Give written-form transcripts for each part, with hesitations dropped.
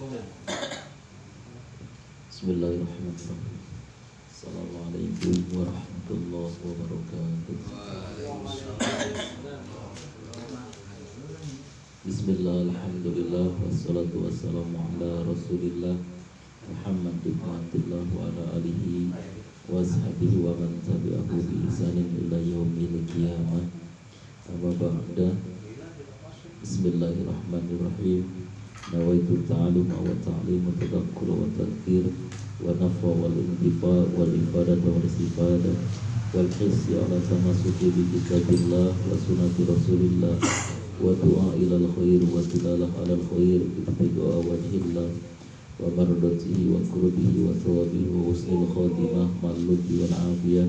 Bismillahirrahmanirrahim. Assalamualaikum warahmatullahi wabarakatuh. Bismillah, alhamdulillah, wassalatu wassalamu ala rasulillah Muhammad ibn Abdullah wa ala alihi wa sahbihi wa man tabi'ahu bi ihsanin ila yaumil qiyamah. Amma ba'da. Bismillahirrahmanirrahim. Nawaitu ta'aluma wa ta'lim wa tadakkur wa tadhkir wa nafa wal intifa wal ifadah wal istifadah wal hissi ala tamasuki bi kitabillah wa sunnati rasulillah wa du'a ilal khair wa tilalah alal khair ibtida'a wajhillah wa mardatihi wa qurbihi wa thawabihi wa husnil khatimah ma'al-lutfi wal afiyah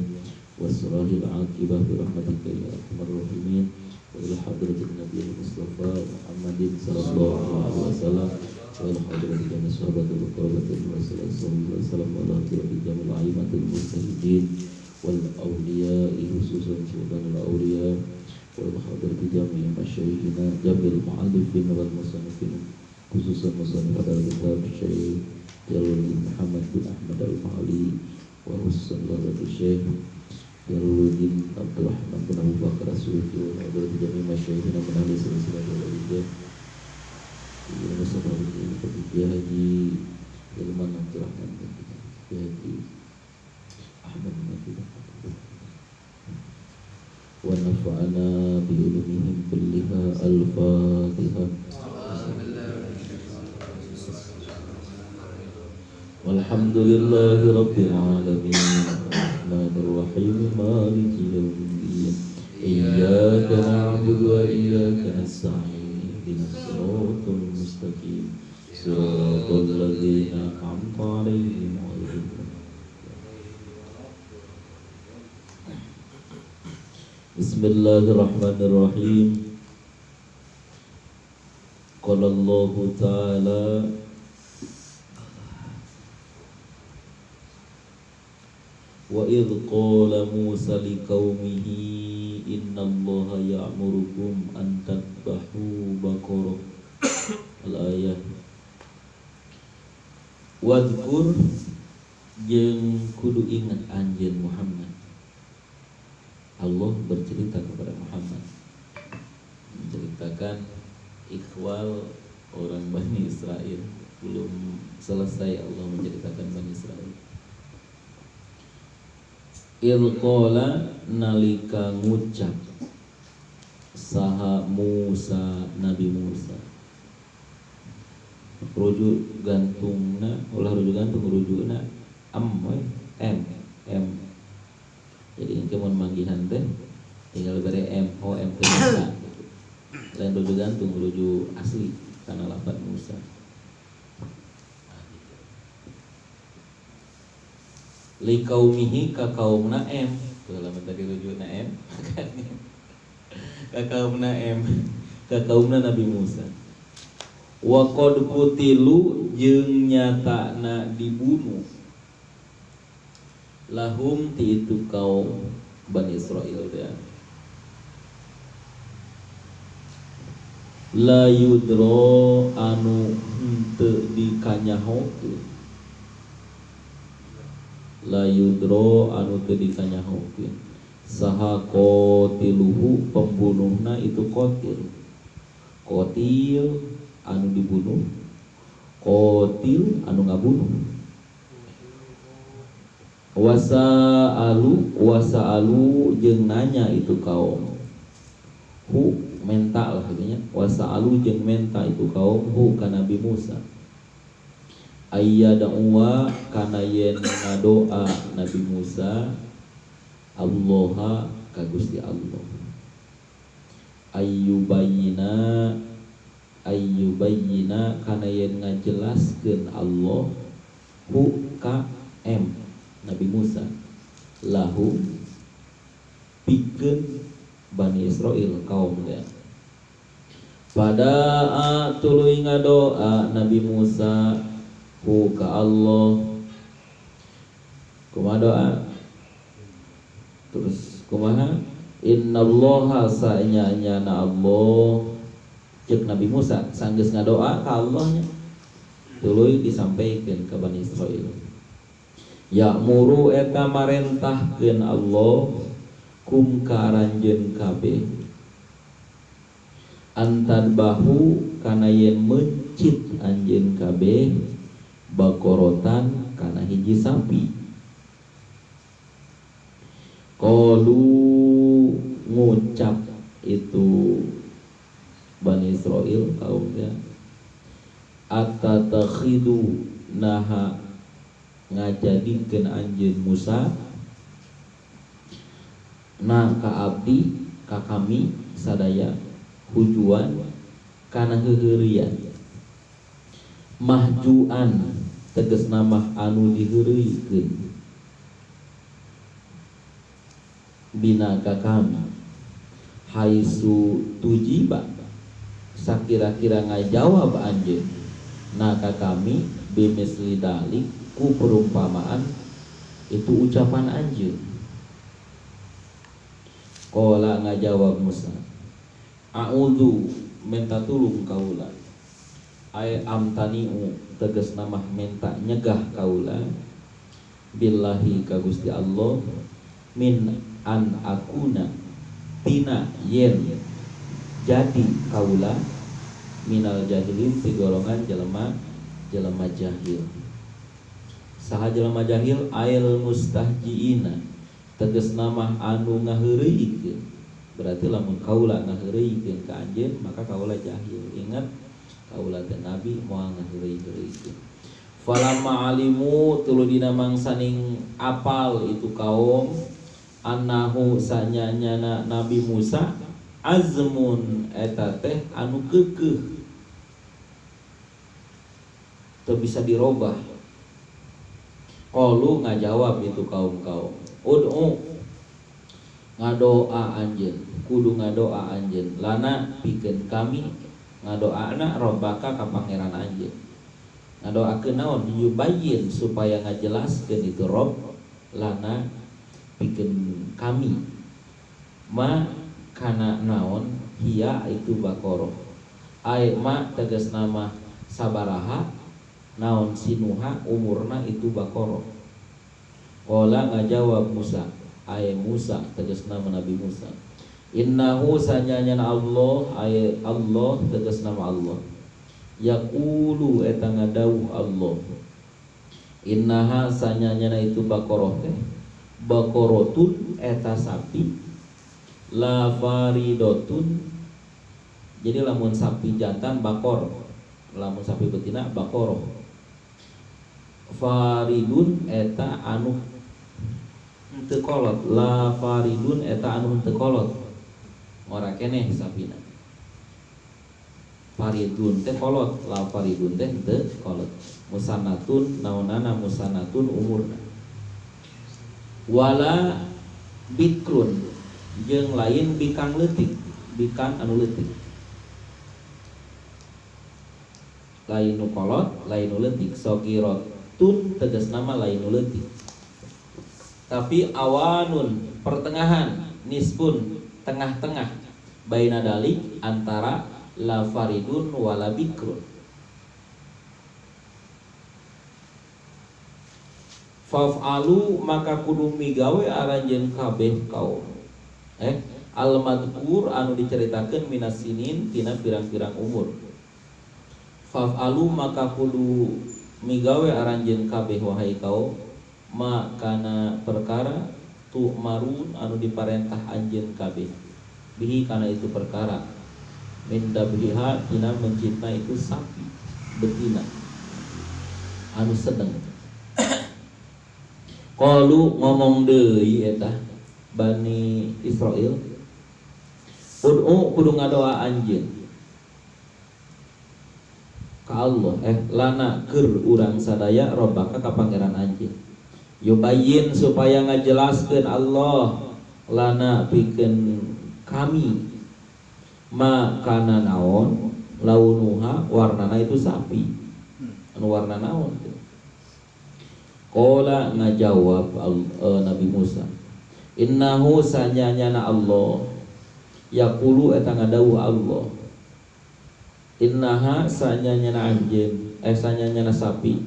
wa surahil aqibah bi rahmatika ya arhamar rahimin wa ila hadratin nabiyil mustafa Muhammadin sallallahu alaihi wasallam wa ila hadratin jami' sahabatul qarabatul rasulullah sallallahu alaihi wasallam wa ila hadratin jami' al-a'immatil mujtahidin wal awliya'i khususan sultanul awliya wa ila hadratin jami' masyayikhina jamil mu'allifin wal musannifin khususan musannif al-kitab Syekh Jalaluddin Muhammad bin Ahmad al-Ma'ali wa khususan ladatul Syekh Jalaluddin Abdurrahman bin Abu Bakar As-Sufi wa hadratin jami' masyayikhina min ahli silsilah al-awliya wa musannif al-kitab Haji Ilman Abdurrahman bin Haji Ahmad bin Abdullah wa nafa'ana bi ulumihim kulliha al-Fatihah. Walhamdulillahi rabbil alamin arrahmanir rahim maliki yaumiddin iyyaka na'budu wa iyyaka nasta'in ihdinas siratal mustaqim siratal ladzina an'amta 'alaihim ghairil Bismillahirrahmanirrahim. Qala Allahu ta'ala wa idh qala Musa liqaumihi innallaha ya'murukum an tadbahu baqarah. Al-ayat. Wadhkur jeung kudu ingat anjeun Muhammad. Allah bercerita kepada Muhammad, menceritakan ikhwal orang Bani Israel. Belum selesai Allah menceritakan Bani Israel. Ilqala nalika ngucap saha Musa Nabi Musa. Rujuk gantungna ulah rujuk gantung rujukna m. Jadi ini mun manggihan teh tinggal bere M teh Musa. Lain rujuk gantung rujuk asli kana lafaz Musa. Li qaumihi ka kaumna M. Tuh lamun tadi rujukna M. Ka kaumna M. Ka kaumna Nabi Musa. Wa qad qutilu jeung nyatana dibunuh. Lahum ti itu kaum Bani Israil ya. La yudro anu henteu dikanyahokeun. La yudro anu teu dikanyahokeun. Saha qatiluhu pembunuhna itu qatil. Qatil anu dibunuh, qatil anu ngabunuh. Wasa'alu jeung nanya itu kaum hu menta lah katanya. Wasa'alu jeung menta itu kaum hu ka Nabi Musa ayyada'wa kana yen ngadoa Nabi Musa Allah ka Gusti Allah ayyubayyina kana yen ngajelaskeun Allah hu ka M Nabi Musa lahu pikeun Bani Israil kaum dia. Pada tuluy ngadoa Nabi Musa hu ka Allah. Kumaha doa? Terus kumaha? Innallaha sa'nyana Allah. Cek Nabi Musa sanggeus ngadoa ka Allahnya. tuluy disampaikan ke Bani Israil. Ya'muru eta marentahkeun Allah kum karanjeun kabeh antad bahu kana yen mencit anjeun kabeh bakorotan kana hiji sapi. Qalu ngucap itu Bani Israil kaumnya, atatakhidu naha ngajadikeun anjeun Musa na ka abdi ka kami sadaya hujuan kana heureurian. Mahjuan tegasna mah anu diheureuykeun bina ka kami haisu tujiba sakira-kira ngajawab anjeun na ka kami bimisli dalik ku perumpamaan itu ucapan anjeun. Qala ngajawab Musa, a'udzu minta tulung kaula, ay amtani'u tegasna mah minta nyegah kaula, billahi ka Gusti Allah, min an akuna tina yen jadi kaula minal jahilin ti golongan jelema jahil. Saha jelema jahil ail mustahjiina tegasna mah anu ngaheureuykeun. Berarti lamun kaula ngaheureuykeun ka anjeun maka kaula jahil. Ingat kaula teh nabi moal ngaheureuykeun. Falamma alimu tuluy dina mangsaning apal itu kaum annahu sanyanyana Nabi Musa azmun eta teh anu keukeuh teu bisa dirobah. Qalu ngajawab itu kaum-kaum, ud'u ngadoa anjeun, kudu ngadoa anjeun lana pikeun kami ngadoana robbaka ka pangeran anjeun. Ngadoakeun naon yubayyin supaya ngajelaskeun itu rob lana pikeun kami ma kana naon hiya itu bakoro ay ma tegas nama sabaraha naon sinuha umurna itu bakoro. Qala ngajawab Musa ay Musa tegas nama Nabi Musa, innahu sanyanyana Allah ay Allah tegas nama Allah, yaqulu eta ngadawuh Allah, innaha sanyanyana itu bakoro teh bakorotun eta sapi la faridotun. Jadi lamun sapi jantan bakor, lamun sapi betina bakoro. Faridun eta anu henteu kolot, la faridun eta anu henteu kolot. Ora keneh sapina. Faridun teh kolot, la faridun teh henteu kolot. Musannatun naonana musannatun umurna. Wala bikrun jeung lain bikang leutik, bikang anu leutik. Lain nu kolot, lain nu leutik. Sogiratun tegas nama lain nu leutik. Tapi awanun pertengahan, nisbun tengah-tengah, baina dalik antara la faridun wala bikrun. Faf'alu maka kudu migawe aranjeun kabeh kaum al-madkur anu diceritakeun minasinin tina pirang-pirang umur. Faf'alu maka kudu migawe aranjeun kabeh wahai kaum makana perkara tu marun anu diparentah anjeun kabeh bihi kana itu perkara min dabriha tina mencipta itu sapi betina anu sedeng. Qalu ngomong deui eta Bani Israil, ud'u kudu ngadoa anjeun ka Allah lana keur urang sadaya robbaka ka pangeran anjeun. Yubayyin supaya ngajelaskeun Allah lana pikeun kami ma kana naon launuha warnana itu sapi anu warna naon. Qala ngajawab Nabi Musa, innahu sanyanyana Allah yaqulu eta ngadawuh Allah, innaha sanyanyana anjeun sanyanyana sapi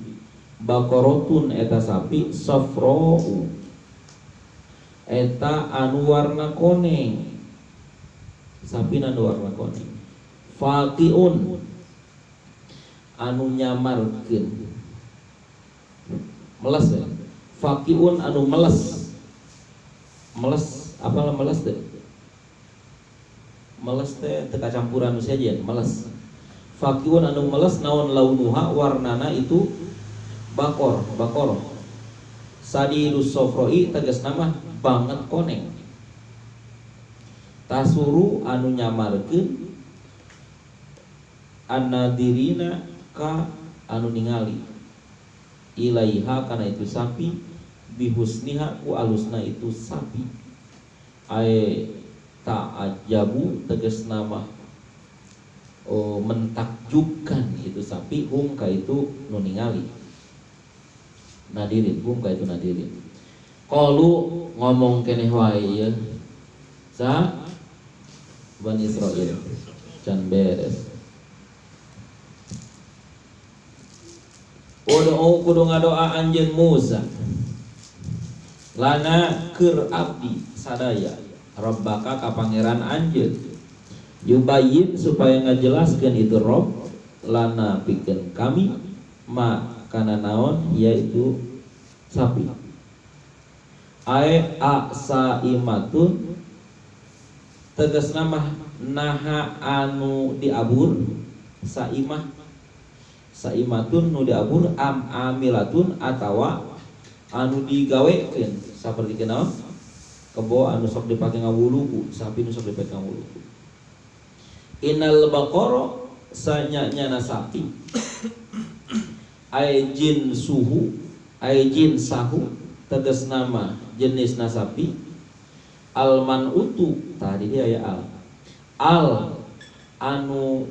bakorotun eta sapi safra'u eta anu warna koneng sapi anu warna koneng faqiun anu nyamarkeun meles ya? Faqiun anu meles apa meles teh teu kacampuran saja meles faqiun anu meles naon launuha warnana itu bakor sadidus sofroi tegasna mah banget koneng tasuru anu nyamarkeun anadirina ka anu ningali ilaiha kana itu sapi bihusniha ku alusna itu sapi ae ta'ajabu tegasna mah mentakjubkan itu sapi ka itu nu ningali nadirin ka itu nadirin qalu ngomong keneh wae ya sa Bani Israil can beres kudu ngadoa anjeun Musa lana keur abdi sadaya rabbaka ka pangeran anjeun yubayyin supaya ngajelaskeun itu Rabb lana pikeun kami ma kana naon yaitu sapi ae asaimatun tegasna mah naha anu diabur saimatun nu diabur amilatun atawa anu digawekeun saperti kenaon kebo anu sok dipake ngawuluku sapi nu sok dipake ngawuluku innal baqara sanyanyana sapi ai jin sahu tegasna mah jenisna sapi alman utu tadi dia ya al anu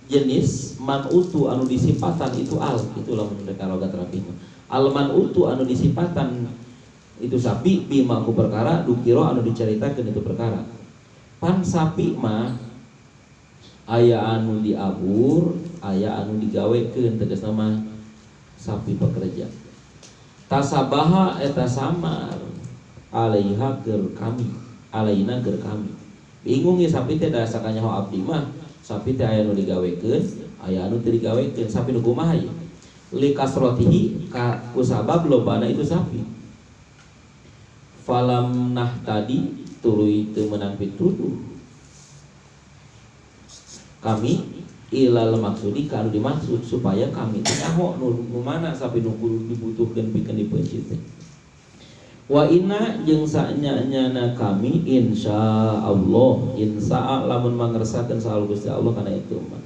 jenis man utu anu disipatan itu itulah menurut logat rapi al man utu anu disipatan itu sapi bima ku perkara dukiro anu diceritakeun itu perkara pan sapi mah aya anu diabur aya anu digawekeun tegasna mah sapi pekerja tasabaha eta samar alaiha keur kami alaina keur kami bingung ya sapi teh da sakanyaho abdi mah sapi teh aya nu digawekeun aya anu teu digawekeun sapi nu kumaha ieu li kasrotihi ka kusabab lobana itu sapi falam nah tadi tuluy teu meunang pituduh kami ilal maksudi kanu dimaksud supaya kami teh nyaho nu mana sapi nu dibutuhkeun pikeun dipeunceut teh wa inna jeung sanyanyana kami insyaallah insya lamun mangersakeun saal Gusti Allah kana itu mah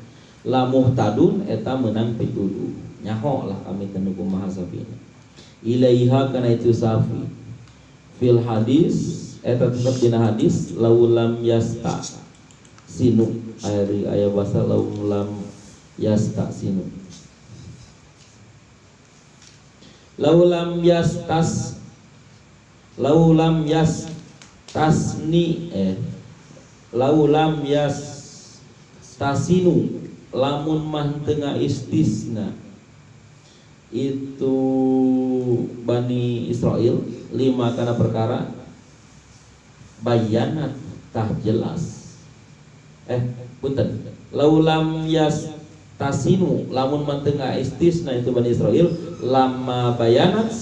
lamuhtadun eta meunang pituduh nyaho lah kami teh nu kumaha sapina ilaiha kana itu sapi fil hadis eta tetep dina hadis laulam yasta sinu aya bahasa laulam yasta sinu laulam yastasinu lamun mah tengah istisna itu Bani Israil 5 kana perkara bayanat tah jelas punten laulam yastasinu lamun mah tengah istisna itu Bani Israil lama bayanat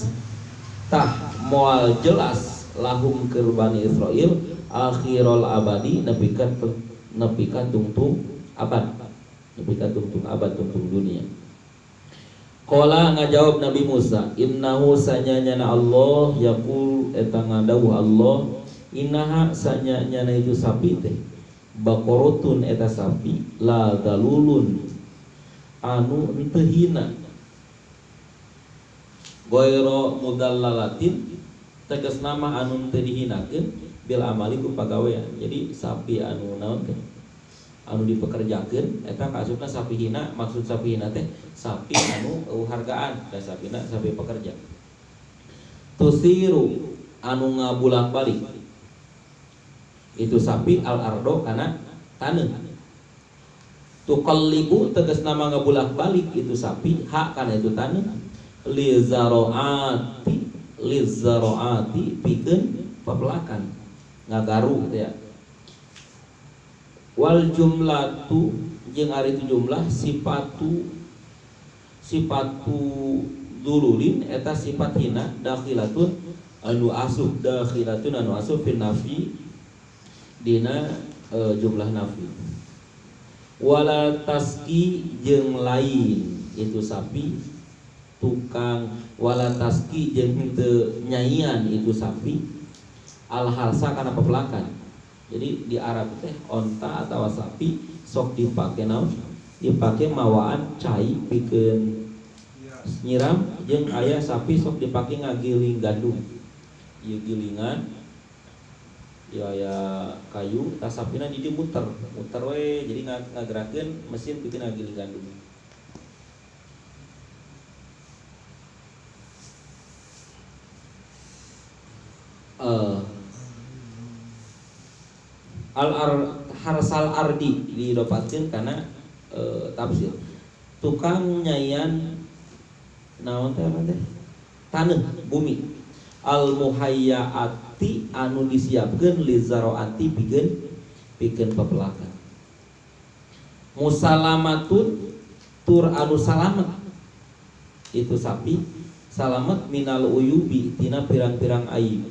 tah moal jelas lahum keur Bani Israil akhirul abadi nepikan tungtung abad tungtung dunia. Qala ngajawab Nabi Musa innahu sanyanyana Allah yaqul eta ngadawuh Allah innaha sanyanyana itu sapi teh baqaratun eta sapi la dalulun anu teu hina goiro mudallalatin tegas nama anu teu dihinakeun bil amali ku pagawean. Jadi sapi anu naon teh anu dipekerjakeun eta kaasupna sapi hina. Maksud sapi hina teh sapi anu hargaan da sapina sapi pekerja. Tusiru anu ngabulak-balik itu sapi al ardo kana taneuh Tuqallibu tegas nama ngabulak balik itu sapi, hak kana itu taneuh, lizaroati pikeun papelakan ngagaru teh ya. Wal jumlatu jeung ari itu jumlah sifatu dululin eta sifat hina dakhilatun anu asup fin nafi dina jumlah nafi. Wala taski jeung lain itu sapi tukang, wala taski jeung teu nyaian itu sapi al harsa kana pepelakan. Jadi di Arab teh onta atau sapi sok dipake naon? Dipake mawaan cai pikeun nyiram, jeung aya sapi sok dipake ngagiling gandum. Ieu gilingan ya aya kayu, tas sapina di dieu muter we, jadi ngagerakeun mesin pikeun ngagiling gandum. Harsal ardi didapatkeun kana tafsir tukang nyayan naon teh taneuh bumi al muhayyaati anu disiapkeun lizaroati pikeun pepelakan. Musalamatun tur anu salamet itu sapi salamet minal uyubi tina pirang-pirang aib.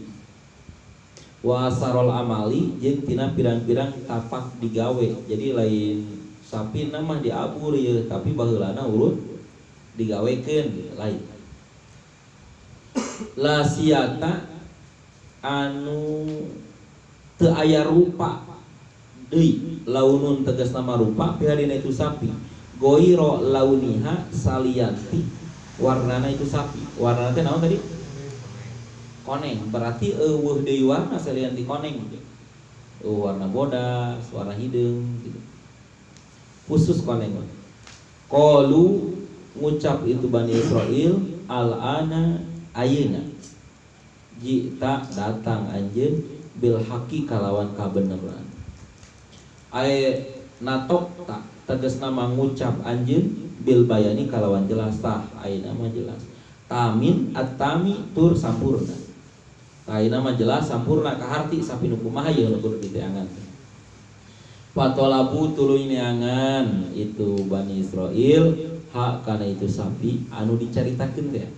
Wa sarol amali jeung tina pirang-pirang tapak digawe. Jadi lain sapi nama diabur ya, tapi baheulana urut digawekeun lain. La siata anu teu aya rupa deui, launun tegas nama rupa piharina itu sapi. Goiro launiha salianti warnana itu sapi. Warnana teh naon tadi? Koneng, berarti eueuh deui warna salianti koneng gitu. Warna bodas, warna hideung gitu. Khusus koneng. Qalu ngucap itu Bani Israil al-ana ayeuna jita datang anjeun bil haqi kalawan kabeneran. Ay natok tak tegasna mangucap anjeun bil bayani kalawan jelas tah ayeuna mah jelas. Tamin at-tami tur sampurna. Ayeuna mah jelas sampurna kaharti sapi nu kumaha ye nu kudu diteangan. Fatolabu tuluy neangan itu Bani Israil hak kana itu sapi anu dicaritakeun teh.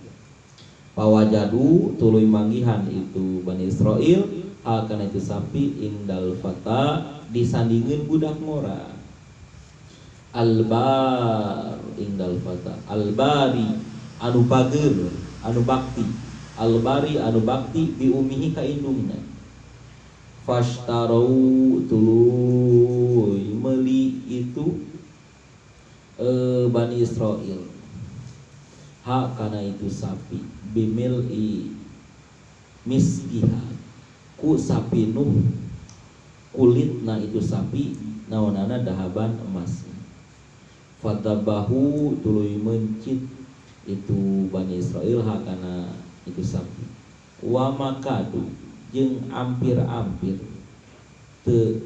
Pawajadu tuluy manggihan itu Bani Israil hak kana itu sapi indal fata disandingeun budak mora. Albar indal fata albari anu bageur anu bakti. Albari anu bakti bi umihi ka indungna. Fashtarau tuluy meuli itu Bani Israil hak kana itu sapi bimil'i miskiha ku sapi nuh kulitna itu sapi naonana dahaban emas. Fatabahu tuluy mencit itu Bani Israil hak kana itu sapi. Wa makadu jeung hampir-hampir teu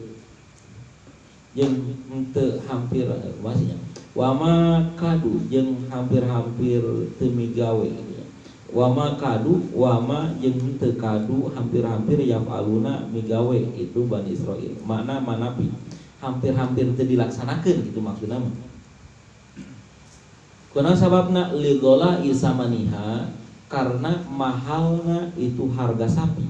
jeung teu hampir maksudnya wa makadu jeung hampir-hampir teu migawe. Wa makadu wa ma jeung teu kadu hampir-hampir yafaluna migawe itu Bani Israil. Makna manapi hampir-hampir teu dilaksanakeun gitu maksudna mah. Kuna sababna ligola isamaniha karena mahalna itu harga sapi.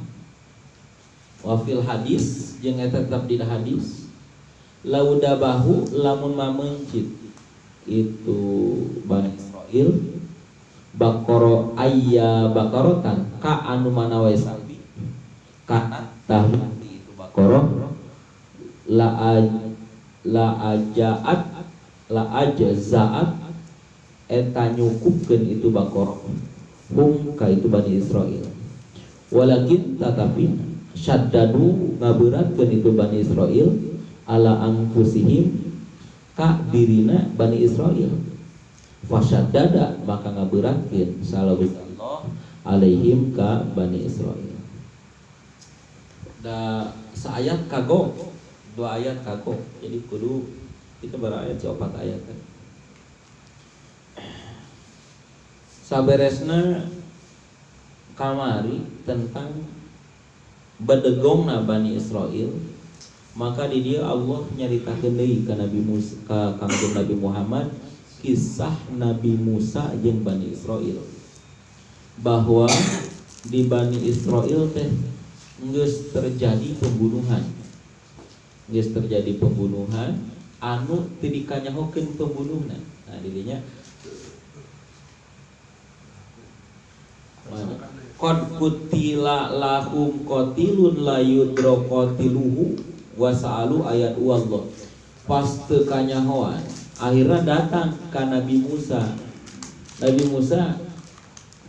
Wafil hadis jeung eta tetap dina hadis laudabahu lamun mamencit itu Bani Israil bakoro ayya bakorotan ka anu manawe sapi kana tahu itu bakoro la ajazaat eta nyukupkeun itu bakoro ka itu Bani Israil. Walakin tetapi syaddadu ngaberatkeun itu Bani Israil ala anfusihim ka dirina Bani Israil. Fasyaddada maka ngaberatkeun sallallahu alaihim ka Bani Israil. Da saayat kago, dua ayat kago. Jadi kudu Kita berayat 4 ayat kan. Saberesna kamari tentang badegongna Bani Israel, maka di dia Allah nyaritakeun deui ka Nabi Musa, ka Kangjeng Nabi Muhammad, kisah Nabi Musa jeung Bani Israel, bahwa di Bani Israel teh geus terjadi pembunuhan. Geus terjadi pembunuhan anu teu dikanyahokeun pembunuhna. Nah, didinya qad kutila lahum qatilun la yudra qatiluhu wa sa'alu ayat Allah. Pas teu kanyahoan, akhirnya datang ke Nabi Musa. Nabi Musa,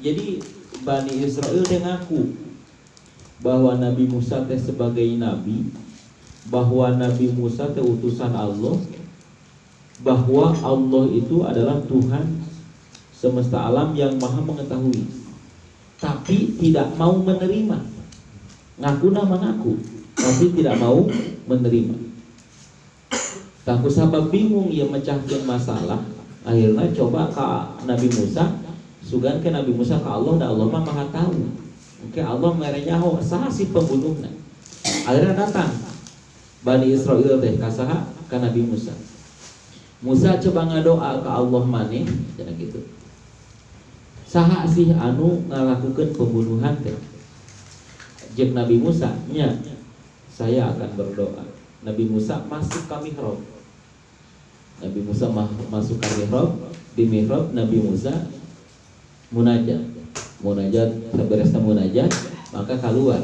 jadi Bani Israel teh ngaku bahwa Nabi Musa teh sebagai nabi, bahwa Nabi Musa teh utusan Allah, bahwa Allah itu adalah Tuhan semesta alam yang maha mengetahui, tapi tidak mau menerima. Ngaku tapi tidak mau menerima. Tangku sabab bingung ia mecahkeun masalah, akhirnya coba ke Nabi Musa, sugan ke Nabi Musa ke Allah, da Allah mah maha tahu. Oke, Allah merenyaho saha si pembunuhna. Akhirnya datang Bani Israel teh ka saha? Ka Nabi Musa. Musa coba ngadoa ke Allah maneh, cenah gitu. Saha sih anu ngalakukeun pembunuhan teh? Jeung Nabi Musa, nya saya akan berdoa. Nabi Musa masuk ke mihrab. Nabi Musa masuk ke mihrab. Di mihrab Nabi Musa munajat. Munajat, saberesna munajat, maka keluar,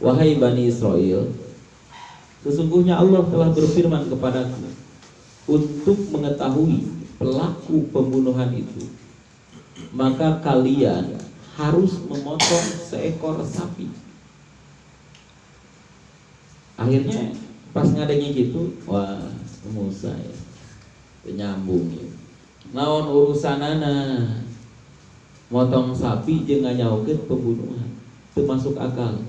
wahai Bani Israel, sesungguhnya Allah telah berfirman kepadaku untuk mengetahui pelaku pembunuhan itu, maka kalian harus memotong seekor sapi. Akhirnya pas ngadengin gitu, wah Musa ya, penyambung ya. Naon urusanana motong sapi jeung nganyaokeun pembunuhan, teu masuk akal,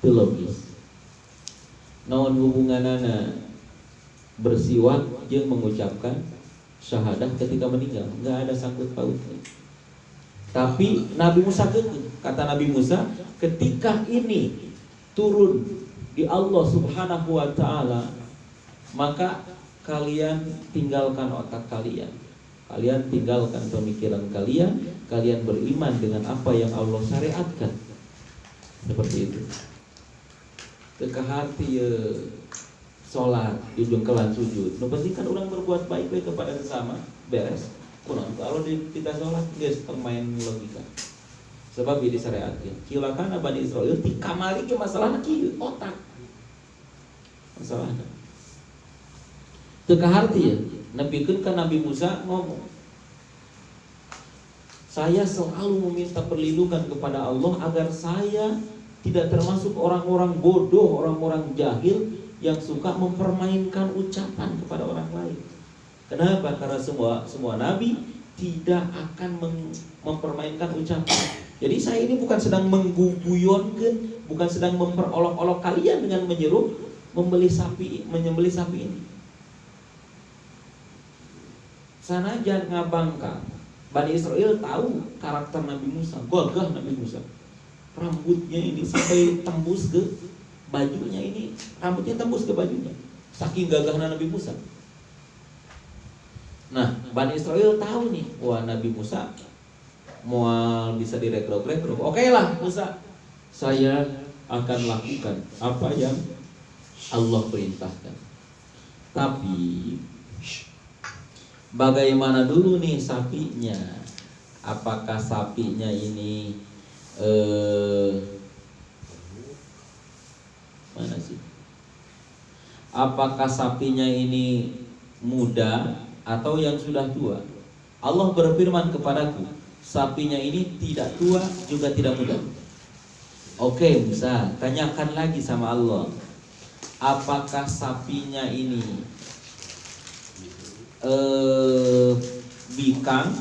teu logis. Naon hubunganana bersiwak jeung mengucapkan syahadah ketika meninggal, enggak ada sangkut pautnya. Tapi Nabi Musa kata Nabi Musa, ketika ini turun di Allah Subhanahu wa taala, maka kalian tinggalkan otak kalian. Kalian tinggalkan pemikiran kalian, kalian beriman dengan apa yang Allah syariatkan. Seperti itu. Teu hati salat ujung kelan sujud. Nu penting kan orang berbuat baik kepada sesama, beres. Kunaon kalau kita salat geus main logika. Sebab ieu disyariatkeun. Kilakana Bani Israil ti kamari ge masalahna kieu, otak. Masalahna. Teu kaharti ya. Nepikeun ka Nabi Musa ngomong, saya selalu meminta perlindungan kepada Allah agar saya tidak termasuk orang-orang bodoh, orang-orang jahil yang suka mempermainkan ucapan kepada orang lain. Kenapa? Karena semua nabi tidak akan mempermainkan ucapan. Jadi saya ini bukan sedang mengguguyonkeun, bukan sedang memperolok-olok kalian dengan menyuruh menyembelih sapi ini. Sanajan ngabangka, Bani Israel tahu karakter Nabi Musa, gagah Nabi Musa. Rambutnya ini sampai tembus ke bajunya ini, rambutnya tembus ke bajunya. Saking gagahnya Nabi Musa. Nah, Bani Israel tahu nih, wah Nabi Musa mau bisa direkrut-rekrut. Oke lah Musa, saya akan lakukan apa yang Allah perintahkan. Tapi bagaimana dulu nih sapinya? Apakah sapinya ini mana sih? Apakah sapinya ini muda atau yang sudah tua? Allah berfirman kepadaku, sapinya ini tidak tua juga tidak muda. Oke, Musa, tanyakan lagi sama Allah, apakah sapinya ini bikang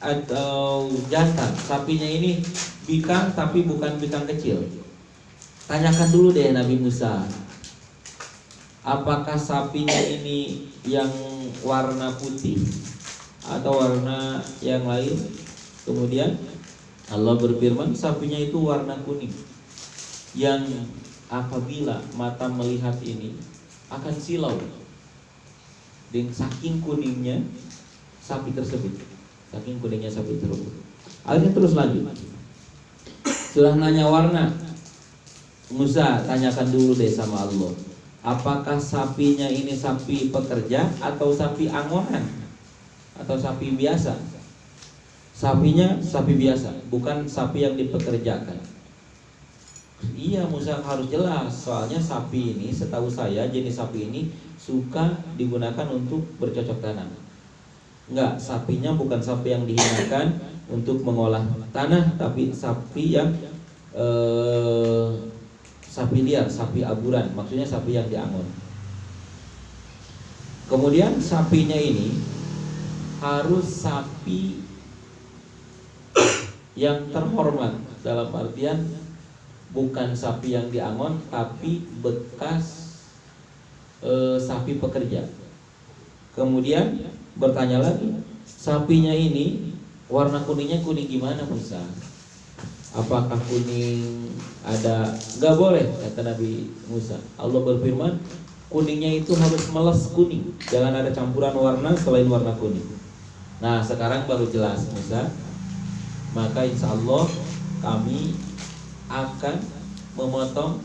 atau jantan? Sapinya ini bikang tapi bukan bikang kecil. Tanyakan dulu deh Nabi Musa. apakah sapinya ini yang warna putih atau warna yang lain? Kemudian Allah berfirman, sapinya itu warna kuning, yang apabila mata melihat ini akan silau dengan saking kuningnya sapi tersebut. Saking kuningnya sapi tersebut. Akhirnya terus lanjut. Sudah nanya warna, Musa tanyakan dulu deh sama Allah, apakah sapinya ini sapi pekerja atau sapi angonan atau sapi biasa? Sapinya sapi biasa, bukan sapi yang dipekerjakan. Iya Musa, harus jelas, soalnya sapi ini setahu saya jenis sapi ini suka digunakan untuk bercocok tanam. Enggak, sapinya bukan sapi yang dihinakan untuk mengolah tanah, tapi sapi yang sapi liar, sapi aburan, maksudnya sapi yang diangon. Kemudian sapinya ini harus sapi yang terhormat, dalam artian bukan sapi yang diangon, tapi bekas sapi pekerja. Kemudian bertanya lagi, sapinya ini warna kuningnya kuning gimana Musa? Apakah kuning ada? Gak boleh, kata Nabi Musa. Allah berfirman, kuningnya itu harus meles kuning, jangan ada campuran warna selain warna kuning. Nah sekarang baru jelas Musa. Maka insya Allah kami akan memotong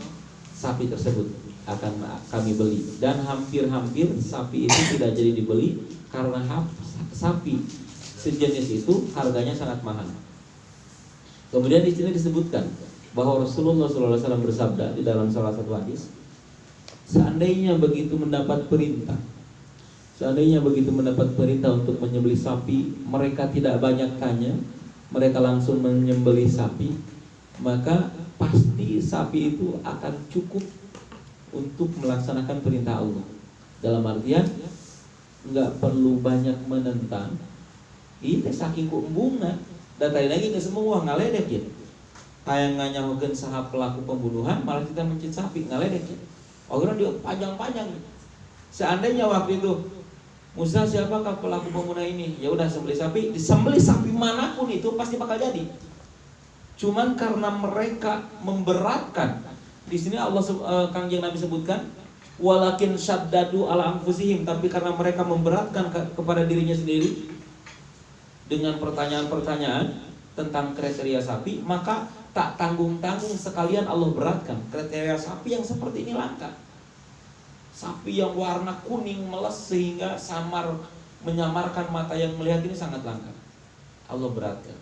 sapi tersebut, akan kami beli. Dan hampir-hampir sapi itu tidak jadi dibeli karena sapi sejenis itu harganya sangat mahal. Kemudian di sini disebutkan bahwa Rasulullah SAW bersabda di dalam salah satu hadis, seandainya begitu mendapat perintah untuk menyembelih sapi, mereka tidak banyak tanya, mereka langsung menyembelih sapi, maka pasti sapi itu akan cukup untuk melaksanakan perintah Allah. Dalam artian nggak perlu banyak menentang. Itu saking kuembungna, datang lagi ke semua ngaledek ya. Kayak nganyahokeun saha pelaku pembunuhan, malah kita mencit sapi ngaledek ya. Akhirnya dia panjang-panjang. Seandainya waktu itu Musa, siapakah pelaku pembunuhan ini? Ya udah sembelih sapi, disembelih sapi manapun itu pasti bakal jadi. Cuman karena mereka memberatkan. Di sini Allah Kangjeng Nabi sebutkan, walakin syaddadu ala anfusihim, tapi karena mereka memberatkan kepada dirinya sendiri dengan pertanyaan-pertanyaan tentang kriteria sapi, maka tak tanggung-tanggung sekalian Allah beratkan. Kriteria sapi yang seperti ini langka. Sapi yang warna kuning meles sehingga menyamarkan mata yang melihat ini sangat langka. Allah beratkan.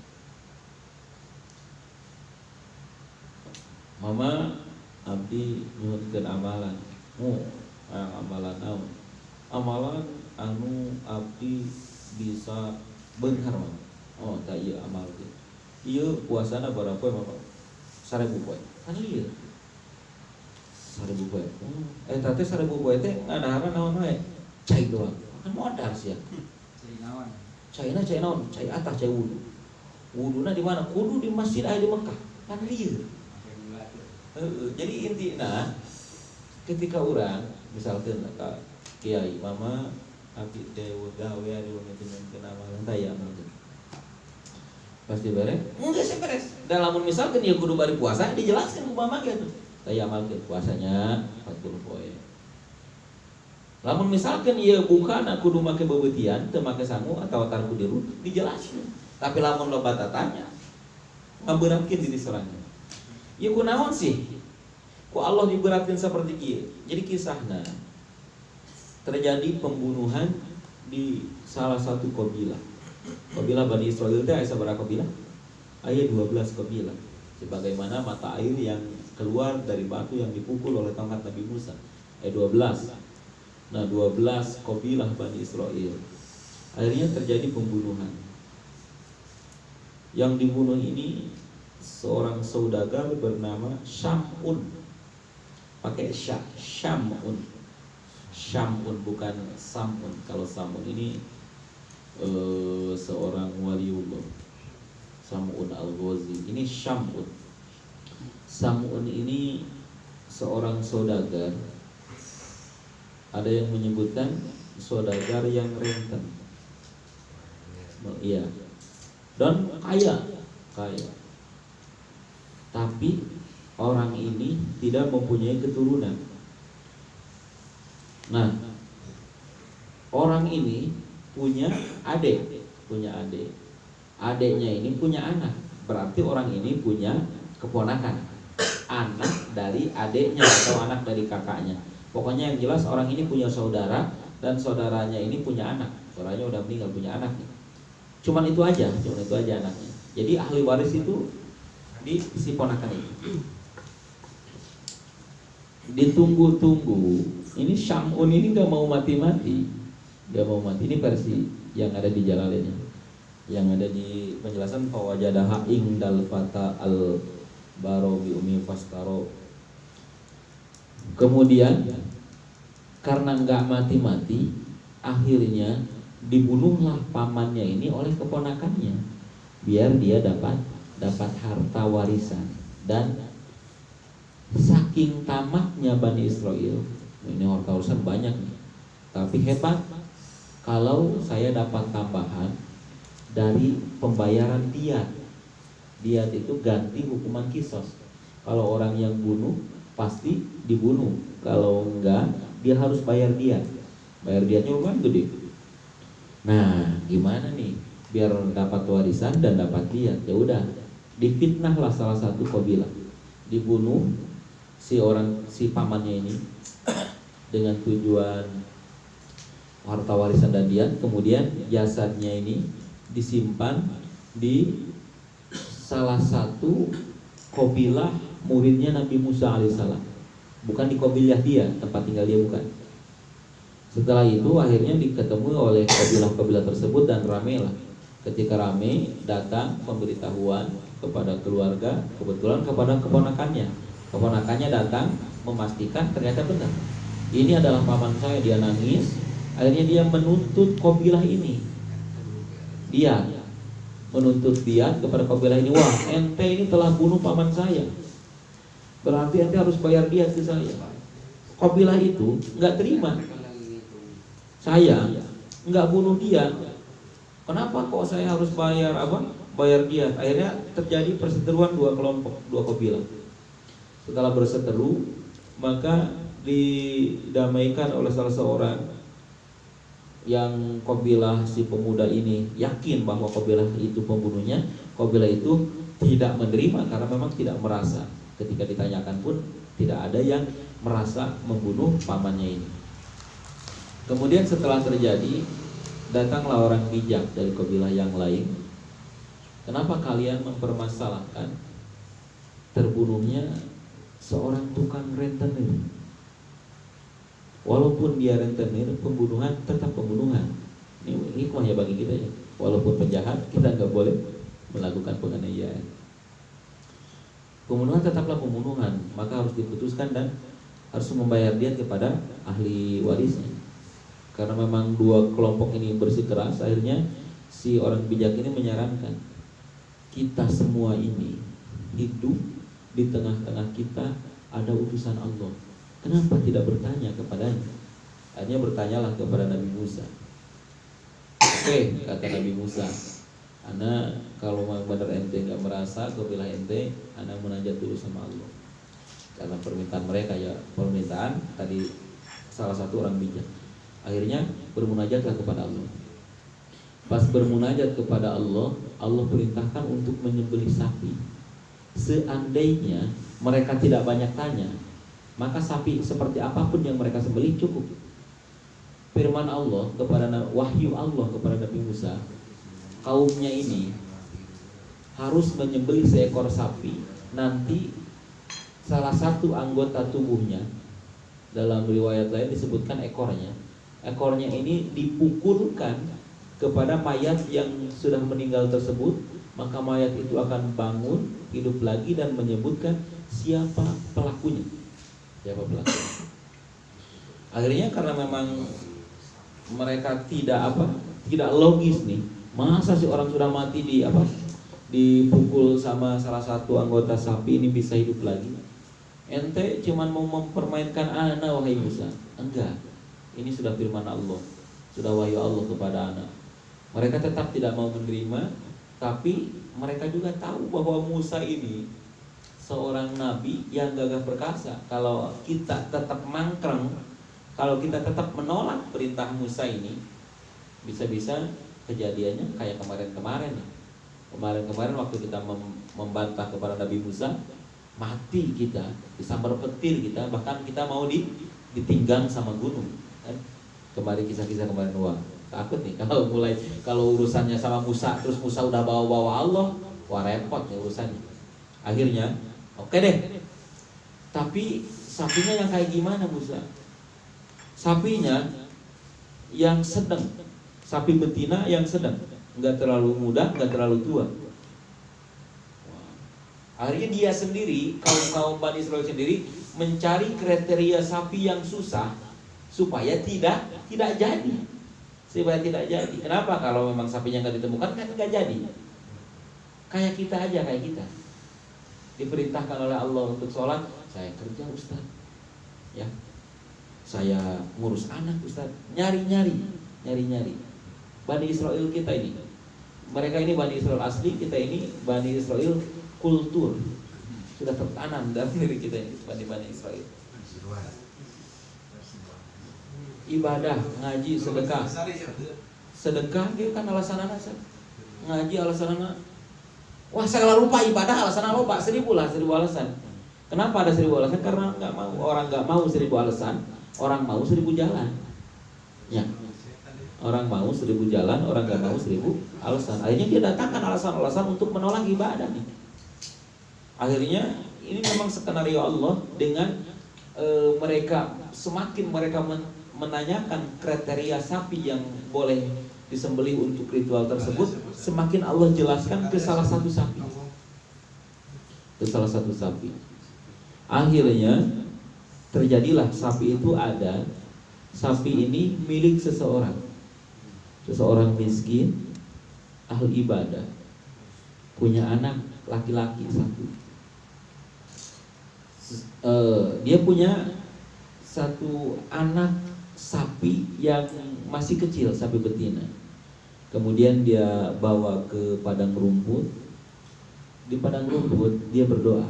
Mama abdi nyuhutkeun amalan. Amalan naon? Amalan anu abdi bisa beunghar mah. Oh, tah ieu amal teh. Ieu puasana berapa poe Mama? 1000 poe. Kan lieur. 1000 poe. Eta teh 1000 poe teh ngadaharan naon wae? Cai doang. Kan modal sia. Cai naon? Cai naon? Cai atah cai wudu. Wuduna di mana? Kudu di masjid aya di Mekah. Kan lieur. Jadi intina ketika orang misalkan kiai mama abdi dewe gawe ari ngeukeun amalan taya mungkin pasti beres enggak sih beres. Dan lamun misalkan ya kudu bari puasa dijelaskan ku mama gitu taya amalkeun puasanya 40 poe. Lamun misalkan ieu bukana kudu make bebeutian teu make sangu atau tarku diru dijelaskeun. Tapi lamun loba tanya ngaberatkeun diri sorangan. Ya kunaon sih? Ku Allah diberatkan seperti ieu. Jadi kisahna terjadi pembunuhan di salah satu kabilah. Kabilah Bani Israil teh aya sabaraha kabilah? Aya 12 kabilah. Sebagaimana mata air yang keluar dari batu yang dipukul oleh tongkat Nabi Musa. Aya 12. Nah, 12 kabilah Bani Israil. Akhirnya terjadi pembunuhan. Yang dibunuh ini seorang saudagar bernama Syamun, pakai Syamun, bukan Samun. Kalau Samun ini seorang waliullah, Samun al-Ghazi. Ini Syamun. Samun ini seorang saudagar Ada yang menyebutkan saudagar yang renten. Iya. Dan kaya. Tapi orang ini tidak mempunyai keturunan. Nah, orang ini punya adik. Adiknya ini punya anak. Berarti orang ini punya keponakan, anak dari adiknya atau anak dari kakaknya. Pokoknya yang jelas orang ini punya saudara, dan saudaranya ini punya anak. Saudaranya udah meninggal, punya anak. Cuman itu aja anaknya. Jadi ahli waris itu di si ponakan ini. Ditunggu-tunggu. Ini Syam'un ini gak mau mati-mati. Ini versi yang ada di Jalalainnya. Yang ada di penjelasan fawajadaha ingdal fata al baro bi umi fastaro. Kemudian karena nggak mati-mati, akhirnya dibunuhlah pamannya ini oleh keponakannya, biar dia dapat harta warisan. Dan saking tamaknya Bani Israel, ini harta warisan banyak nih, tapi hebat, kalau saya dapat tambahan dari pembayaran diat. Diat itu ganti hukuman kisos. Kalau orang yang bunuh pasti dibunuh, kalau enggak dia harus bayar diat. Bayar diatnya lumayan gede. Nah, gimana nih biar dapat warisan dan dapat diat? Ya udah, difitnahlah salah satu kabilah. Dibunuh si pamannya ini dengan tujuan harta warisan dan diat. Kemudian jasadnya ini disimpan di salah satu kabilah muridnya Nabi Musa alaihissalam, bukan di kabilah dia, tempat tinggal dia bukan. Setelah itu akhirnya diketemui oleh kabilah-kabilah tersebut dan ramailah. Ketika ramai, datang pemberitahuan kepada keluarga, kebetulan kepada keponakannya datang memastikan ternyata benar, ini adalah paman saya. Dia nangis, akhirnya dia menuntut kabilah ini. Dia menuntut diat kepada kabilah ini. Wah, ente ini telah bunuh paman saya, berarti ente harus bayar diat ke saya. Kabilah itu nggak terima, saya nggak bunuh dia, kenapa kok saya harus bayar bayar diat? Akhirnya terjadi perseteruan dua kelompok, dua kabilah. Setelah berseteru, maka didamaikan oleh salah seorang yang kabilah si pemuda ini yakin bahwa kabilah itu pembunuhnya. Kabilah itu tidak menerima karena memang tidak merasa, ketika ditanyakan pun tidak ada yang merasa membunuh pamannya ini. Kemudian setelah terjadi, datanglah orang bijak dari kabilah yang lain. Kenapa kalian mempermasalahkan terbunuhnya seorang tukang rentenir? Walaupun dia rentenir, pembunuhan tetap pembunuhan. Ini hikmah ya bagi kita ya. Walaupun penjahat, kita nggak boleh melakukan penganiayaan. Pembunuhan tetaplah pembunuhan, maka harus diputuskan dan harus membayar diat kepada ahli warisnya. Karena memang dua kelompok ini bersikeras, akhirnya si orang bijak ini menyarankan, kita semua ini hidup di tengah-tengah kita ada utusan Allah. Kenapa tidak bertanya kepadanya? Akhirnya bertanyalah kepada Nabi Musa. Oke, kata Nabi Musa, ana kalau benar ente nggak merasa kabilah ente, ana munajat dulu sama Allah. Karena permintaan mereka ya, permintaan tadi salah satu orang bijak. Akhirnya bermunajatlah kepada Allah. Pas bermunajat kepada Allah, Allah perintahkan untuk menyembelih sapi. Seandainya mereka tidak banyak tanya, maka sapi seperti apapun yang mereka sembelih cukup. Firman Allah kepada wahyu Allah kepada Nabi Musa, kaumnya ini harus menyembelih seekor sapi. Nanti salah satu anggota tubuhnya, dalam riwayat lain disebutkan ekornya ini dipukulkan kepada mayat yang sudah meninggal tersebut, maka mayat itu akan bangun hidup lagi dan menyebutkan siapa pelakunya. Akhirnya karena memang mereka tidak logis nih, masa sih orang sudah mati dipukul sama salah satu anggota sapi ini bisa hidup lagi? Ente cuman mau mempermainkan ana wahai Musa? Enggak. Ini sudah firman Allah, sudah wahyu Allah kepada anak. Mereka tetap tidak mau menerima, tapi mereka juga tahu bahwa Musa ini seorang nabi yang gagah perkasa. Kalau kita tetap mangkreng, kalau kita tetap menolak perintah Musa ini, bisa-bisa kejadiannya kayak kemarin-kemarin nih. Kemarin-kemarin waktu kita membantah kepada Nabi Musa, mati kita, disambar petir kita, bahkan kita mau ditinggang sama gunung. Kemarin kisah-kisah kemarin, wah takut nih kalau urusannya sama Musa, terus Musa udah bawa-bawa Allah, wah repot ya urusannya. Akhirnya oke deh, tapi sapinya yang kayak gimana Musa? Sapinya yang sedang, sapi betina yang sedang, nggak terlalu muda, nggak terlalu tua. Akhirnya dia sendiri, kaum Bani Israel sendiri mencari kriteria sapi yang susah supaya tidak jadi. Supaya tidak jadi. Kenapa? Kalau memang sapinya nggak ditemukan kan nggak jadi. Kayak kita aja, kayak kita diperintahkan oleh Allah untuk sholat, saya kerja Ustaz, ya, saya ngurus anak Ustaz, nyari-nyari. Bani Israel kita ini, mereka ini Bani Israel asli, kita ini Bani Israel kultur, sudah tertanam dalam diri kita ini, Bani Israel. Ibadah, ngaji, sedekah dia kan alasan anak, ngaji alasan anak. Wah segala rupa ibadah alasan apa Pak? 1000 alasan. Kenapa ada 1000 alasan? Karena nggak mau, orang nggak mau 1000 alasan, orang mau 1000 jalan. Ya, orang mau 1000 jalan, orang nggak mau 1000 alasan. Akhirnya dia datangkan alasan-alasan untuk menolak ibadah nih. Akhirnya ini memang skenario Allah dengan mereka semakin mereka menanyakan kriteria sapi yang boleh disembelih untuk ritual tersebut, semakin Allah jelaskan ke salah satu sapi. Akhirnya terjadilah sapi itu ada. Sapi ini milik seseorang miskin, ahli ibadah, punya anak laki-laki satu. Dia punya satu anak sapi yang masih kecil, sapi betina. Kemudian dia bawa ke padang rumput. Di padang rumput dia berdoa,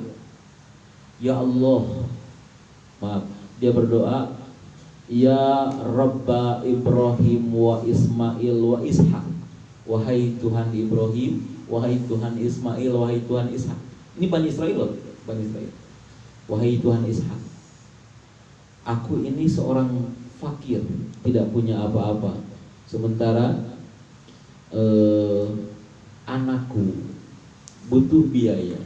ya Allah, dia berdoa, ya Rabba Ibrahim wa Ismail wa Ishak, wahai Tuhan Ibrahim, wahai Tuhan Ismail, wahai Tuhan Ishak. Ini Bani Israel. Wahai Tuhan Ishak, aku ini seorang fakir, tidak punya apa-apa, sementara anakku butuh biaya,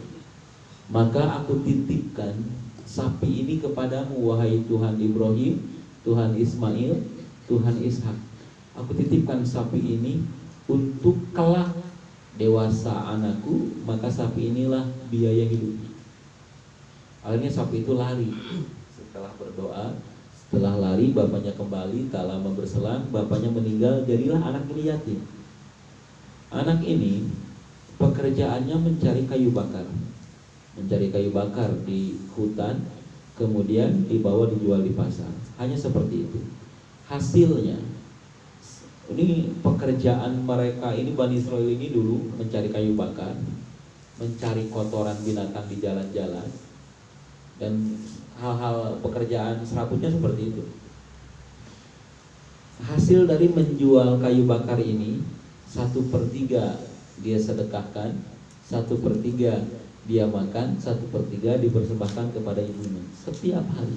maka aku titipkan sapi ini kepadamu, wahai Tuhan Ibrahim, Tuhan Ismail, Tuhan Ishak. Aku titipkan sapi ini untuk kelak dewasa anakku, maka sapi inilah biaya hidupnya. Akhirnya sapi itu lari. Setelah berdoa, setelah lari, bapaknya kembali. Tak lama berselang, bapaknya meninggal. Jadilah anak ini yatim. Anak ini pekerjaannya mencari kayu bakar di hutan, kemudian dibawa dijual di pasar. Hanya seperti itu. Hasilnya, ini pekerjaan mereka ini, Bani Israel ini dulu mencari kayu bakar, mencari kotoran binatang di jalan-jalan, dan hal-hal pekerjaan serabutnya seperti itu. Hasil dari menjual kayu bakar ini, 1/3 dia sedekahkan, 1/3 dia makan, 1/3 dipersembahkan kepada ibunya setiap hari.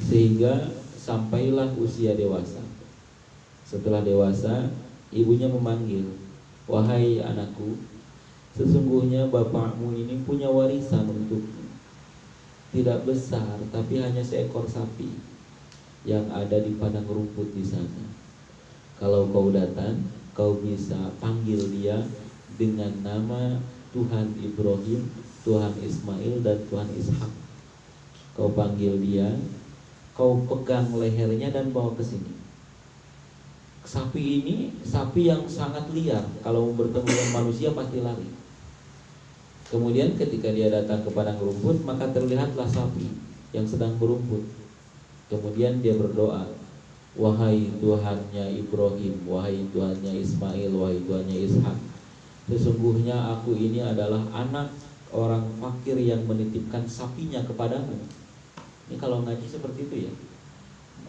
Sehingga sampailah usia dewasa. Setelah dewasa, ibunya memanggil, wahai anakku, sesungguhnya bapakmu ini punya warisan untukmu. Tidak besar, tapi hanya seekor sapi yang ada di padang rumput di sana. Kalau kau datang, kau bisa panggil dia dengan nama Tuhan Ibrahim, Tuhan Ismail, dan Tuhan Ishak. Kau panggil dia, kau pegang lehernya dan bawa ke sini. Sapi ini sapi yang sangat liar. Kalau bertemu dengan manusia pasti lari. Kemudian ketika dia datang ke padang rumput, maka terlihatlah sapi yang sedang berumput. Kemudian dia berdoa, wahai Tuhannya Ibrahim, wahai Tuhannya Ismail, wahai Tuhannya Ishak, sesungguhnya aku ini adalah anak orang fakir yang menitipkan sapinya kepadamu. Ini kalau ngaji seperti itu ya,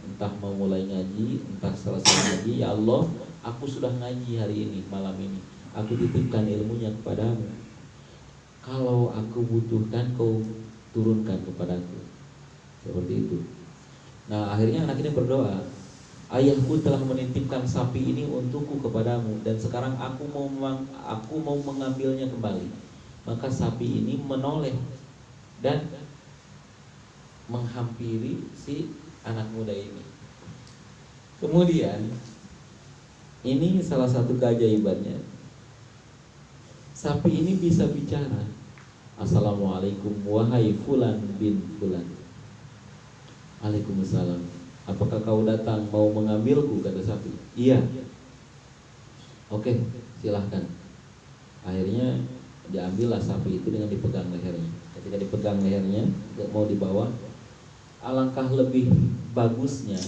entah mau mulai ngaji, entah selesai ngaji, ya Allah, aku sudah ngaji hari ini, malam ini, aku titipkan ilmunya kepadamu. Kalau aku butuhkan, kau turunkan kepadaku. Seperti itu. Nah akhirnya anak ini berdoa, ayahku telah menitipkan sapi ini untukku kepadamu, dan sekarang aku mau mengambilnya kembali. Maka sapi ini menoleh dan menghampiri si anak muda ini. Kemudian ini salah satu keajaibannya, sapi ini bisa bicara. Assalamualaikum wahai fulan bin fulan. Waalaikumsalam. Apakah kau datang mau mengambilku, kata sapi. Iya. Oke, silahkan. Akhirnya diambillah sapi itu dengan dipegang lehernya. Ketika dipegang lehernya, mau dibawa, alangkah lebih bagusnya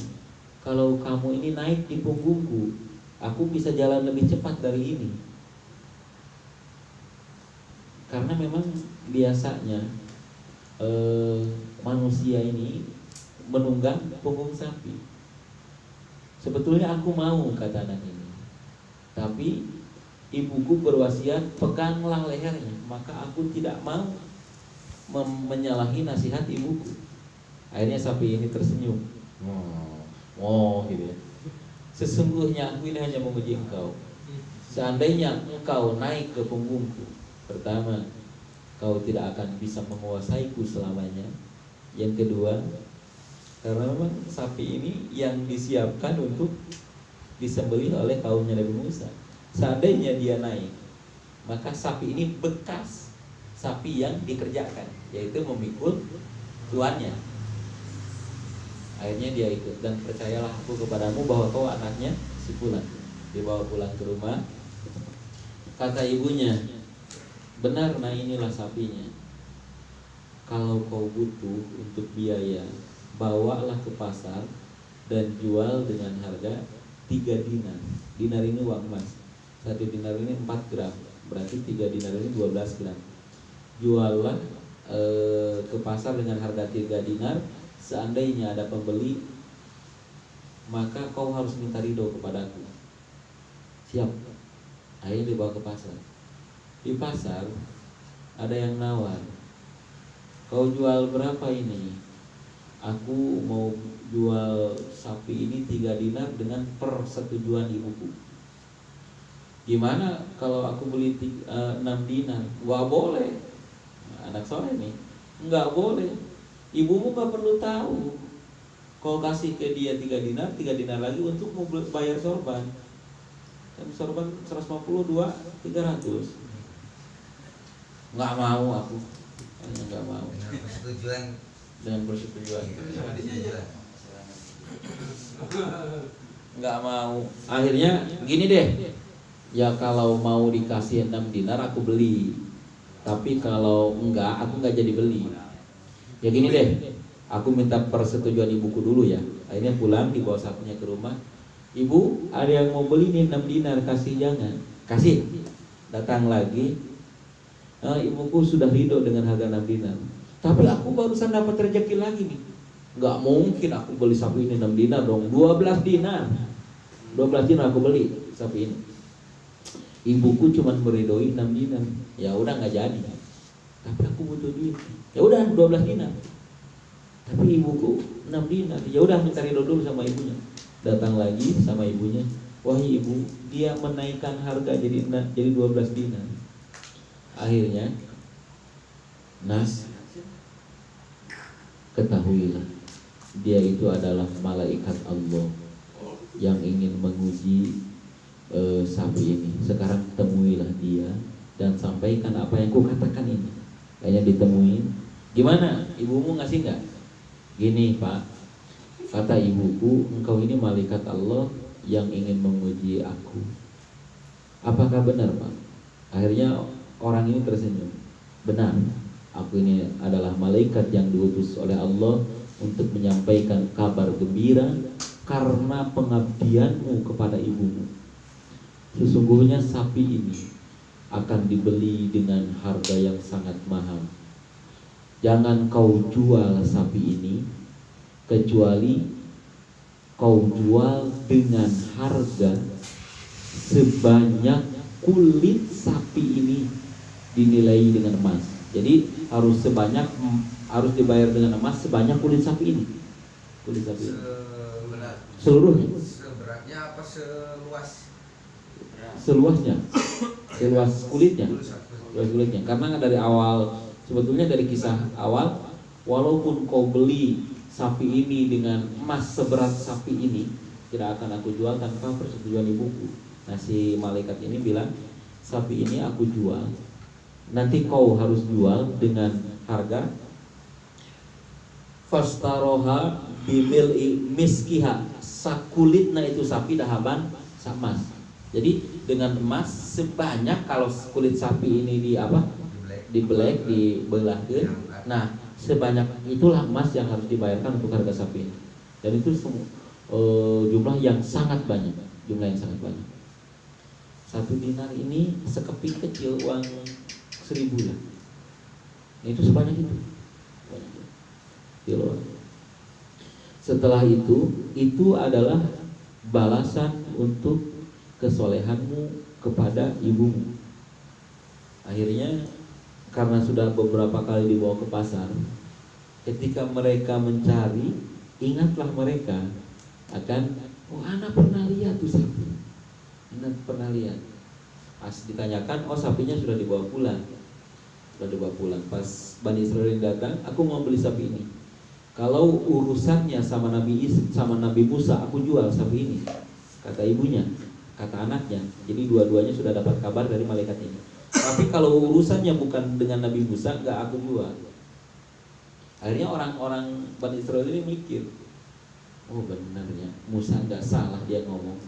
kalau kamu ini naik di punggungku, aku bisa jalan lebih cepat dari ini. Karena memang biasanya manusia ini menunggang punggung sapi. Sebetulnya aku mau, kata anak ini, tapi ibuku berwasiat peganglah lehernya, maka aku tidak mau menyalahi nasihat ibuku. Akhirnya sapi ini tersenyum, gitu ya. Sesungguhnya aku ini hanya memuji engkau. Seandainya engkau naik ke punggungku, pertama, kau tidak akan bisa menguasaiku selamanya. Yang kedua, karena memang sapi ini yang disiapkan untuk disembelih oleh kaumnya Nabi Musa. Seandainya dia naik, maka sapi ini bekas sapi yang dikerjakan, yaitu memikul tuannya. Akhirnya dia ikut, dan percayalah aku kepadamu bahwa kau anaknya si fulan. Dibawa pulang ke rumah. Kata ibunya, benar, nah inilah sapinya. Kalau kau butuh untuk biaya, bawalah ke pasar dan jual dengan harga 3 dinar. Dinar ini uang emas. 1 dinar ini 4 gram. Berarti 3 dinar ini 12 gram. Juallah ke pasar dengan harga 3 dinar. Seandainya ada pembeli, maka kau harus minta ridho kepadaku. Siap. Akhirnya dibawa ke pasar. Di pasar ada yang nawar, kau jual berapa ini? Aku mau jual sapi ini 3 dinar dengan persetujuan ibuku. Gimana kalau aku beli 6 dinar? Wah boleh. Anak soleh nih, nggak boleh. Ibumu gak perlu tahu. Kau kasih ke dia 3 dinar, 3 dinar lagi untuk mau bayar sorban. Dan sorban 152, 300. Nggak mau aku. Nggak mau. Dengan persetujuan. Nggak mau. Akhirnya gini deh. Ya kalau mau dikasih 6 dinar aku beli. Tapi kalau enggak, aku nggak jadi beli. Ya gini deh, aku minta persetujuan ibuku dulu ya. Akhirnya pulang, dibawa sapinya ke rumah. Ibu, ada yang mau beli nih 6 dinar, kasih jangan. Kasih. Datang lagi, ibuku sudah ridho dengan harga 6 dinar. Tapi aku barusan dapat rezeki lagi nih. Nggak mungkin aku beli sapi ini 6 dinar dong, 12 dinar. 12 dinar aku beli sapi ini. Ibuku cuma meridoi 6 dinar. Ya udah nggak jadi. Tapi aku butuh duit. Ya udah 12 dinar. Tapi ibuku 6 dinar. Ya udah minta ridho dulu sama ibunya. Datang lagi sama ibunya. Wahai ibu, dia menaikkan harga jadi 12 dinar. Akhirnya, Nas, ketahuilah, dia itu adalah malaikat Allah yang ingin menguji sapi ini. Sekarang temuilah dia dan sampaikan apa yang kukatakan ini. Kayaknya ditemuin. Gimana? Ibumu ngasih nggak? Gini Pak, kata ibuku, engkau ini malaikat Allah yang ingin menguji aku. Apakah benar Pak? Akhirnya orang ini tersenyum. Benar, aku ini adalah malaikat yang diutus oleh Allah untuk menyampaikan kabar gembira karena pengabdianmu kepada ibumu. Sesungguhnya sapi ini akan dibeli dengan harga yang sangat mahal. Jangan kau jual sapi ini kecuali kau jual dengan harga sebanyak kulit sapi ini dinilai dengan emas. Jadi harus dibayar dengan emas sebanyak kulit sapi ini. Kulit sapi ini. Seluruhnya. Seberatnya apa Seluas kulitnya. Seluas kulitnya. Karena dari awal, sebetulnya dari kisah awal, walaupun kau beli sapi ini dengan emas seberat sapi ini, tidak akan aku jual tanpa persetujuan ibuku. Nah, si malaikat ini bilang, sapi ini aku jual, nanti kau harus jual dengan harga fastaroha bimil'i miskiha, sakulitna itu sapi dahaban samas. Jadi dengan emas sebanyak, kalau kulit sapi ini dibelek, dibelahkan, nah sebanyak itulah emas yang harus dibayarkan untuk harga sapi ini. Dan itu jumlah yang sangat banyak, Satu dinar ini sekeping kecil, uang 1.000 lah. Nah, itu sebanyak itu. Setelah itu adalah balasan untuk kesolehanmu kepada ibumu. Akhirnya karena sudah beberapa kali dibawa ke pasar, ketika mereka mencari, ingatlah mereka akan, oh anak pernah lihat tuh sapi, anak pernah lihat. Pas ditanyakan, oh sapinya sudah dibawa pulang. Pas Bani Israil datang, aku mau beli sapi ini. Kalau urusannya sama Nabi Musa, aku jual sapi ini, kata ibunya, kata anaknya. Jadi dua-duanya sudah dapat kabar dari malaikat ini. Tapi kalau urusannya bukan dengan Nabi Musa, gak aku jual. Akhirnya orang-orang Bani Israil ini mikir, oh benarnya Musa gak salah dia ngomong.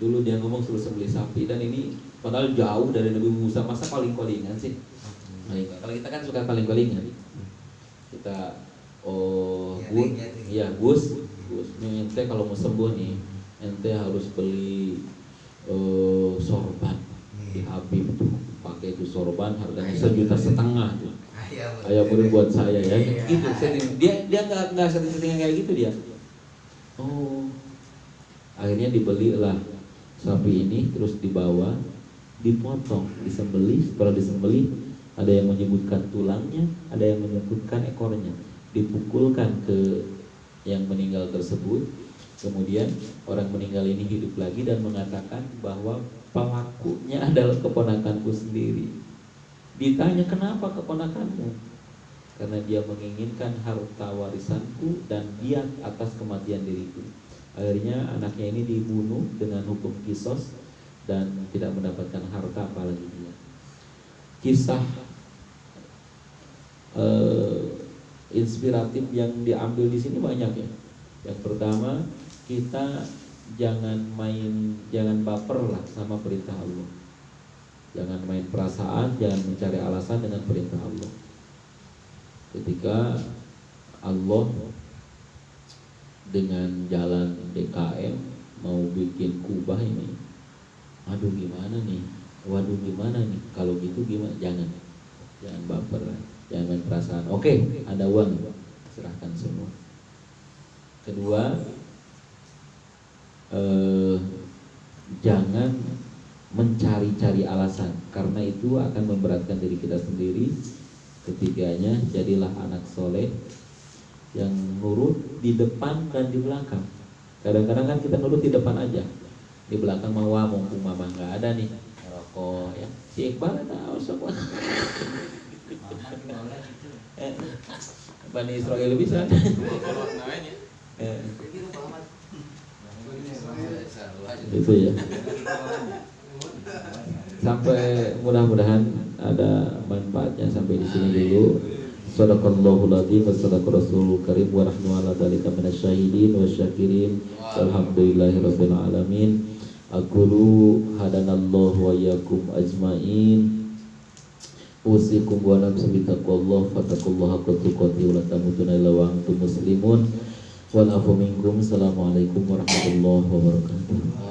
Dulu dia ngomong suruh sembelih sapi, dan ini padahal jauh dari Nabi Musa. Masa paling-palingan sih? Kalau kita kan suka paling-palingan. Kita Gus, ini ente kalau mau sembuh nih, ente harus beli sorban di Habib tuh, pakai itu sorban harganya 1,5 juta tuh. Ayah murid buat saya ya, gitu. Dia nggak setting kayak gitu dia. Oh, akhirnya dibelilah sapi ini, terus dibawa, dipotong, disembelih. Setelah disembelih, ada yang menyebutkan tulangnya, ada yang menyebutkan ekornya, dipukulkan ke yang meninggal tersebut. Kemudian orang meninggal ini hidup lagi dan mengatakan bahwa pelakunya adalah keponakanku sendiri. Ditanya, kenapa keponakanmu? Karena dia menginginkan harta warisanku dan dia atas kematian diriku. Akhirnya anaknya ini dibunuh dengan hukum kisos dan tidak mendapatkan harta apalagi dia. Kisah inspiratif yang diambil di sini banyak ya. Yang pertama, kita jangan baper lah sama perintah Allah. Jangan main perasaan, jangan mencari alasan dengan perintah Allah. Ketika Allah dengan jalan DKM mau bikin Kubah ini, aduh gimana nih, waduh gimana nih, kalau gitu gimana, jangan baper, jangan main perasaan. Oke, ada uang, serahkan semua. Kedua, jangan mencari-cari alasan, karena itu akan memberatkan diri kita sendiri. Ketiganya, jadilah anak soleh yang nurut di depan dan di belakang. Kadang-kadang kan kita nurut di depan aja, di belakang mau mumpung mama nggak ada nih, rokok ya. Si Iqbal tahu semua. Bani Israil bisa. Itu ya. Sampai mudah-mudahan ada manfaatnya sampai di sini dulu. Sadaqallahul adzim wa sadaqa rasulul karim wa nahnu ala dzalika minasyahidin wasyakirin. Alhamdulillahirabbil alamin. Aqulu hadanallahu wa iyyakum ajmain. Usikum wa nafsi bi taqwallah fattaqullaha haqqa tuqatih wa la tamutunna illa wa antum muslimun. wal afu minkum. Assalamualaikum warahmatullahi wabarakatuh.